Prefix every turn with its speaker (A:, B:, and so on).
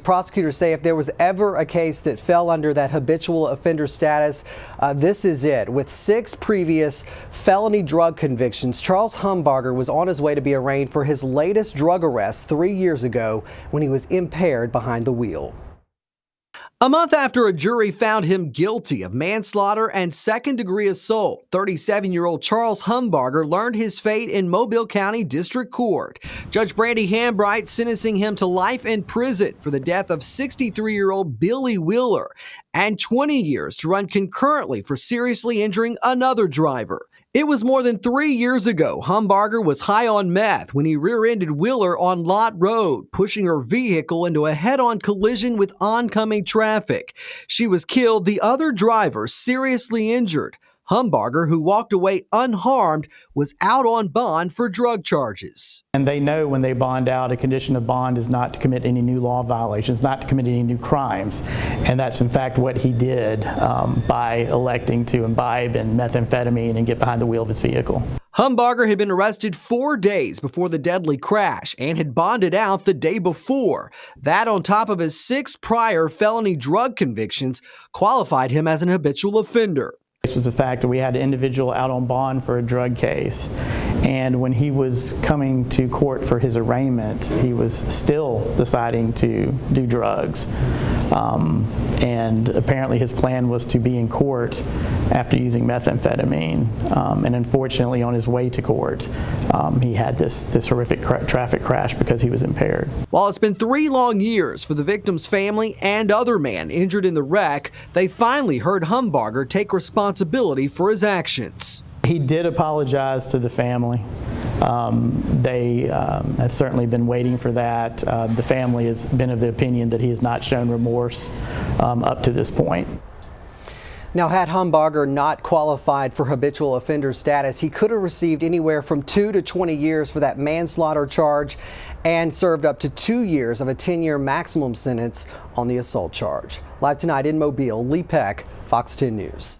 A: Prosecutors say if there was ever a case that fell under that habitual offender status, this is it. With 6 previous felony drug convictions, Charles Humbarger was on his way to be arraigned for his latest drug arrest 3 years ago when he was impaired behind the wheel. A month after a jury found him guilty of manslaughter and second-degree assault, 37-year-old Charles Humbarger learned his fate in Mobile County District Court. Judge Brandy Hambright sentencing him to life in prison for the death of 63-year-old Billy Wheeler and 20 years to run concurrently for seriously injuring another driver. It was more than 3 years ago. Humbarger was high on meth when he rear-ended Wheeler on Lott Road, pushing her vehicle into a head-on collision with oncoming traffic. She was killed, the other driver seriously injured. Humbarger, who walked away unharmed, was out on bond for drug charges.
B: And they know when they bond out, a condition of bond is not to commit any new law violations, not to commit any new crimes. And that's in fact what he did by electing to imbibe in methamphetamine and get behind the wheel of his vehicle.
A: Humbarger had been arrested 4 days before the deadly crash and had bonded out the day before. That, on top of his 6 prior felony drug convictions, qualified him as an habitual offender.
B: This was the fact that we had an individual out on bond for a drug case, and when he was coming to court for his arraignment, he was still deciding to do drugs. And apparently his plan was to be in court after using methamphetamine. And unfortunately, on his way to court, he had this horrific traffic crash because he was impaired.
A: While it's been 3 long years for the victim's family and other man injured in the wreck, they finally heard Humbarger take responsibility for his actions.
B: He did apologize to the family. They have certainly been waiting for that. The family has been of the opinion that he has not shown remorse up to this point.
A: Now, had Humbarger not qualified for habitual offender status, he could have received anywhere from 2 to 20 years for that manslaughter charge and served up to 2 years of a 10-year maximum sentence on the assault charge. Live tonight in Mobile, Lee Peck, Fox 10 News.